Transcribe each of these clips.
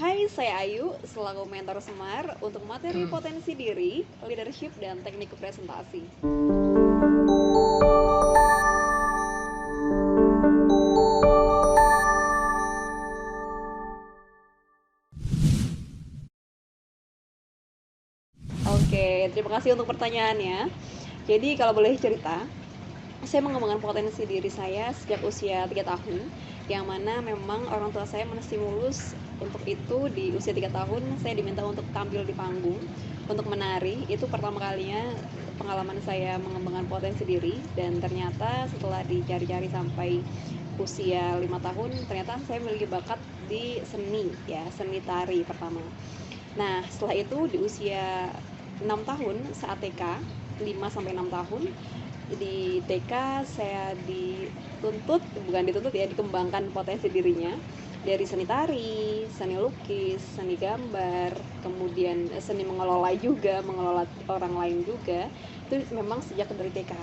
Hai, saya Ayu, selaku mentor Semar untuk materi potensi diri, leadership, dan teknik presentasi. Oke, terima kasih untuk pertanyaannya. Jadi kalau boleh cerita, saya mengembangkan potensi diri saya sejak usia 3 tahun, yang mana memang orang tua saya menstimulus untuk itu. Di usia 3 tahun saya diminta untuk tampil di panggung, untuk menari. Itu pertama kalinya pengalaman saya mengembangkan potensi diri, dan ternyata setelah dicari-cari sampai usia 5 tahun, ternyata saya memiliki bakat di seni, ya, seni tari pertama. Nah, setelah itu di usia 6 tahun saat TK, 5 sampai 6 tahun, di TK saya dikembangkan potensi dirinya dari seni tari, seni lukis, seni gambar, kemudian seni mengelola orang lain juga. Itu memang sejak dari TK.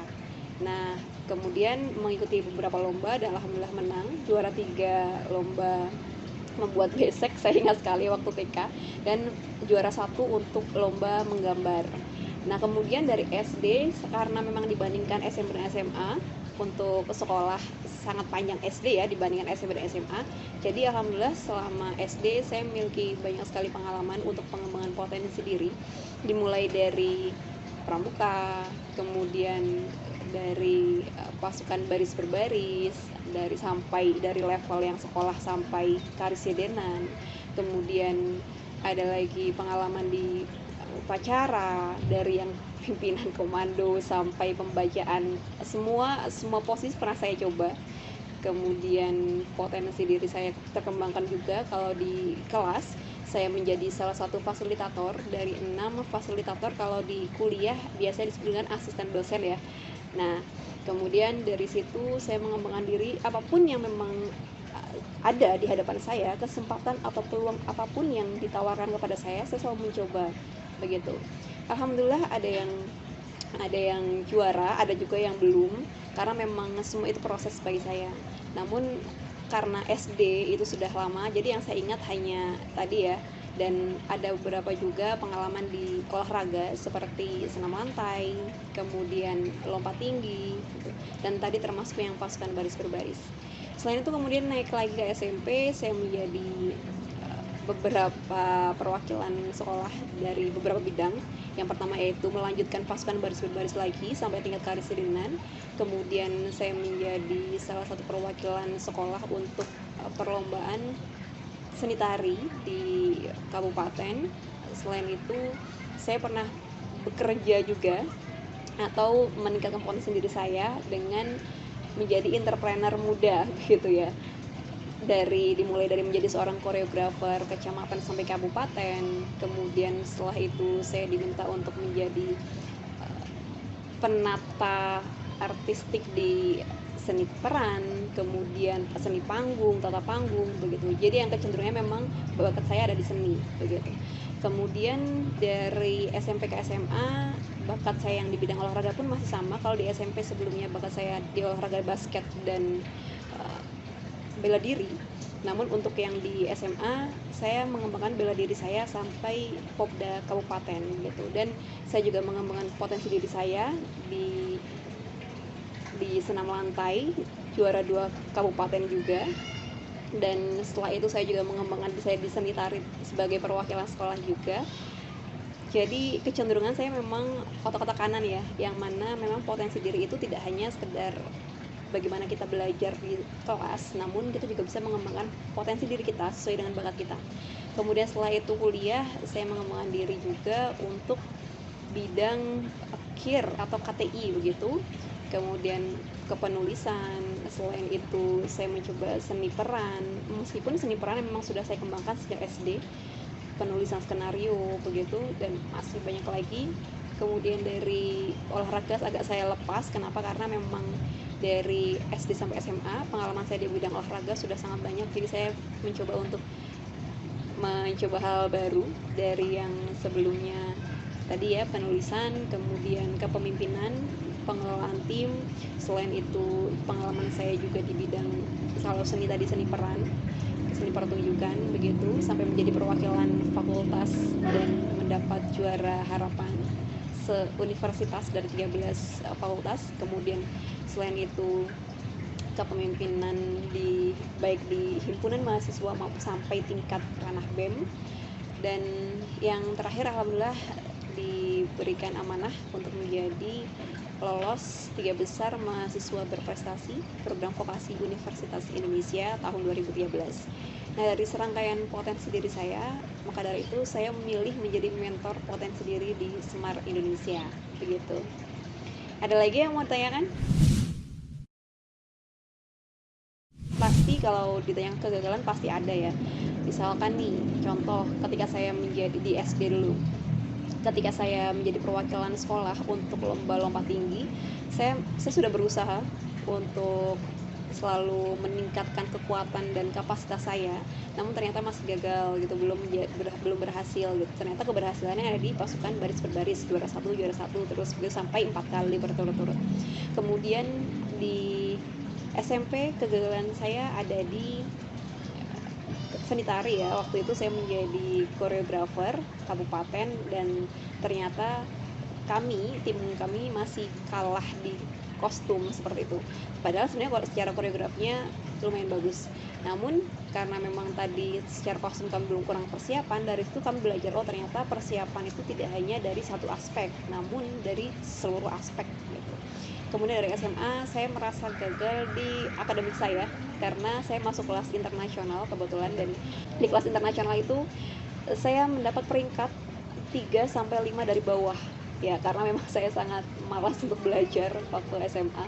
Nah, kemudian mengikuti beberapa lomba dan alhamdulillah menang, juara 3 lomba membuat besek, saya ingat sekali waktu TK, dan juara 1 untuk lomba menggambar. Nah, kemudian dari SD, karena memang dibandingkan SMP dan SMA, untuk sekolah sangat panjang SD ya dibandingkan SMP dan SMA. Jadi alhamdulillah selama SD saya memiliki banyak sekali pengalaman untuk pengembangan potensi diri, dimulai dari pramuka, kemudian dari pasukan baris berbaris, dari level yang sekolah sampai karisidenan, kemudian ada lagi pengalaman di upacara, dari yang pimpinan komando sampai pembacaan, semua posisi pernah saya coba. Kemudian potensi diri saya terkembangkan juga kalau di kelas. Saya menjadi salah satu fasilitator dari 6 fasilitator. Kalau di kuliah biasanya disebut dengan asisten dosen ya. Nah, kemudian dari situ saya mengembangkan diri, apapun yang memang ada di hadapan saya, kesempatan atau peluang apapun yang ditawarkan kepada saya selalu mencoba, begitu. Alhamdulillah ada yang juara, ada juga yang belum, karena memang semua itu proses bagi saya. Namun karena SD itu sudah lama, jadi yang saya ingat hanya tadi ya. Dan ada beberapa juga pengalaman di olahraga seperti senam lantai, kemudian lompat tinggi gitu. Dan tadi termasuk yang pasukan baris berbaris. Selain itu kemudian naik lagi ke SMP, saya menjadi beberapa perwakilan sekolah dari beberapa bidang. Yang pertama yaitu melanjutkan pasukan baris berbaris lagi sampai tingkat karisidenan. Kemudian saya menjadi salah satu perwakilan sekolah untuk perlombaan seni tari di kabupaten. Selain itu saya pernah bekerja juga atau meningkatkan potensi diri saya dengan menjadi entrepreneur muda gitu ya. Dimulai dari menjadi seorang koreografer kecamatan sampai kabupaten. Kemudian setelah itu saya diminta untuk menjadi penata artistik di seni peran, kemudian seni panggung, tata panggung begitu. Jadi yang kecenderungannya memang bakat saya ada di seni begitu. Kemudian dari SMP ke SMA, bakat saya yang di bidang olahraga pun masih sama. Kalau di SMP sebelumnya bakat saya di olahraga basket dan bela diri. Namun untuk yang di SMA saya mengembangkan bela diri saya sampai Popda kabupaten gitu. Dan saya juga mengembangkan potensi diri saya di senam lantai, juara 2 kabupaten juga. Dan setelah itu saya juga mengembangkan saya di seni tari sebagai perwakilan sekolah juga. Jadi kecenderungan saya memang otak-otak kanan ya, yang mana memang potensi diri itu tidak hanya sekedar bagaimana kita belajar di kelas, namun kita juga bisa mengembangkan potensi diri kita sesuai dengan bakat kita. Kemudian setelah itu kuliah, saya mengembangkan diri juga untuk bidang KIR atau KTI begitu. Kemudian kepenulisan. Selain itu saya mencoba seni peran, meskipun seni peran memang sudah saya kembangkan sejak SD, penulisan skenario begitu, dan masih banyak lagi. Kemudian dari olahraga agak saya lepas. Kenapa? Karena memang dari SD sampai SMA pengalaman saya di bidang olahraga sudah sangat banyak, jadi saya mencoba hal baru dari yang sebelumnya tadi ya, penulisan, kemudian kepemimpinan, pengelolaan tim. Selain itu pengalaman saya juga di bidang, kalau seni tadi seni peran, seni pertunjukan begitu, sampai menjadi perwakilan fakultas dan mendapat juara harapan se-universitas dari 13 fakultas. Kemudian selain itu kepemimpinan baik di himpunan mahasiswa maupun sampai tingkat ranah BEM. Dan yang terakhir alhamdulillah diberikan amanah untuk menjadi lolos 3 besar mahasiswa berprestasi program vokasi Universitas Indonesia tahun 2013. Nah, dari serangkaian potensi diri saya, maka dari itu saya memilih menjadi mentor potensi diri di Semar Indonesia begitu. Ada lagi yang mau ditanyakan? Pasti kalau ditanya kegagalan pasti ada ya. Misalkan nih, contoh ketika saya menjadi di SD dulu, ketika saya menjadi perwakilan sekolah untuk lomba lompat tinggi, saya sudah berusaha untuk selalu meningkatkan kekuatan dan kapasitas saya, namun ternyata masih gagal gitu, belum berhasil gitu. Ternyata keberhasilannya ada di pasukan baris berbaris, juara satu terus gitu, sampai 4 kali berturut-turut. Kemudian di SMP kegagalan saya ada di seni tari ya. Waktu itu saya menjadi koreografer kabupaten dan ternyata tim kami masih kalah di kostum seperti itu. Padahal sebenarnya secara koreografinya lumayan bagus. Namun karena memang tadi secara kostum kami belum kurang persiapan, dari situ kami belajar ternyata persiapan itu tidak hanya dari satu aspek, namun dari seluruh aspek gitu. Kemudian dari SMA saya merasa gagal di akademik saya karena saya masuk kelas internasional kebetulan, dan di kelas internasional itu saya mendapat peringkat 3-5 dari bawah ya, karena memang saya sangat malas untuk belajar waktu SMA,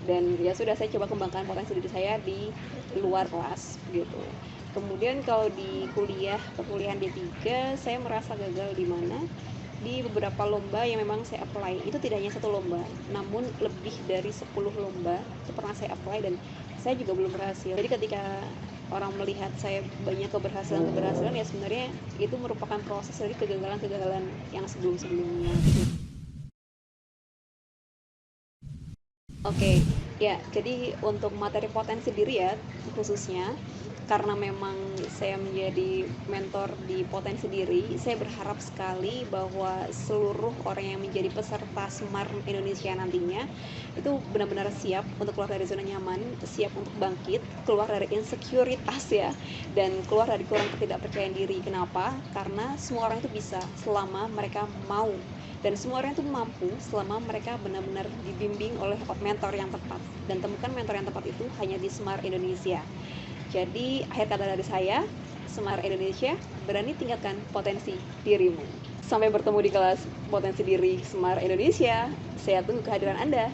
dan ya sudah saya coba kembangkan potensi diri saya di luar kelas gitu. Kemudian kalau di perkuliahan D3 saya merasa gagal di mana di beberapa lomba yang memang saya apply. Itu tidak hanya satu lomba, namun lebih dari 10 lomba itu pernah saya apply dan saya juga belum berhasil. Jadi ketika orang melihat saya banyak keberhasilan ya sebenarnya itu merupakan proses dari kegagalan yang sebelum-sebelumnya gitu. Oke, ya, jadi untuk materi potensi diri ya, khususnya karena memang saya menjadi mentor di potensi diri, saya berharap sekali bahwa seluruh orang yang menjadi peserta Semar Indonesia nantinya itu benar-benar siap untuk keluar dari zona nyaman, siap untuk bangkit, keluar dari insekuritas ya, dan keluar dari kurang ketidakpercayaan diri. Kenapa? Karena semua orang itu bisa selama mereka mau, dan semua orang itu mampu selama mereka benar-benar dibimbing oleh mentor yang tepat. Dan temukan mentor yang tepat itu hanya di Semar Indonesia. Jadi akhir kata dari saya, Semar Indonesia, berani tingkatkan potensi dirimu. Sampai bertemu di kelas potensi diri Semar Indonesia. Saya tunggu kehadiran Anda.